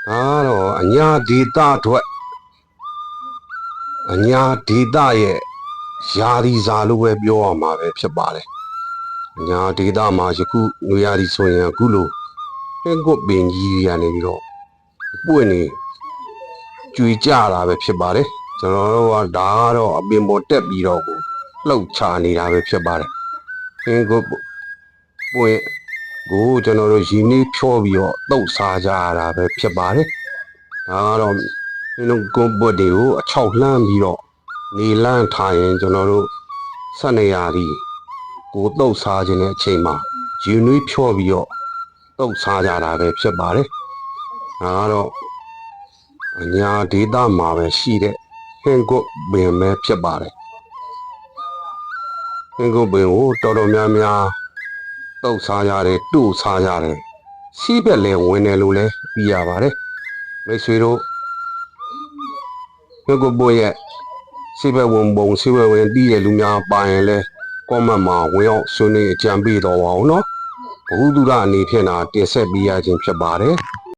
ဒါတော့အညာဒေတာအတွက်အညာဒေတာရဲ့ယာဒီဇာလို့ပဲပြောရမှာပဲဖြစ်ပါတယ်အညာဒေတာမှာယခုနွေရာသီဆိုရင်အခုလိုဟင်းကွတ်ပင်ကြီးတွေကနေပြီးတော့ပွင့်နေကြွေကြတာပဲဖြစ်ပါတယ်ကျွန်တော်တို့ကဒါကတော့အပင်ပေါ်တက်ပြီးတော့လှုပ်ချနေတာပဲဖြစ်ပါတယ်ဟင်းကွတ်ပွင့်ကိုကျွန်တော်တို့ရင်းနှီးဖြောပြီးတော့တုတ်စားကြရတာပဲဖြစ်ပါတယ်ဒါကတော့ဒီလိုကွန်ပွတ်တွေကိုအချောက်လှမ်းပြီးတော့နေလန်းထားရင်ကျွန်တော်တို့ဆက်နေရသည်ကိုတုတ်စားခြင်းတဲ့အချိန်မှာရင်းနှီးဖြောပြီးတော့တုတ်စားကြတာပဲဖြစ်ပါတယ်ဒါကတော့အညာဒေတာမှာပဲရှိတဲ့ဟင်းကွတ်ပင်ပဲဖြစ်ပါတယ်ဟင်းကွတ်ပင်ကိုတော်တော်များများတုတ်စားရတယ်တို့စားရတယ်စီးပက်လဲဝင်တယ်လို့လည်းသိရပါတယ်မိတ်ဆွေတို့ဟင်းကွတ်ပွင့်ရဲ့စီးပက်ဝင်ပုံစီးပက်ဝင်တီးတဲ့လူများပါရင်လဲကောမန့်မှာဝင်ရောက်ဆွေးနွေးအကြံပေးတော်ပါအောင်နော်ဘုဟုတုရအနေဖြင့်တင်ဆက်ပေးရခြင်းဖြစ်ပါတယ်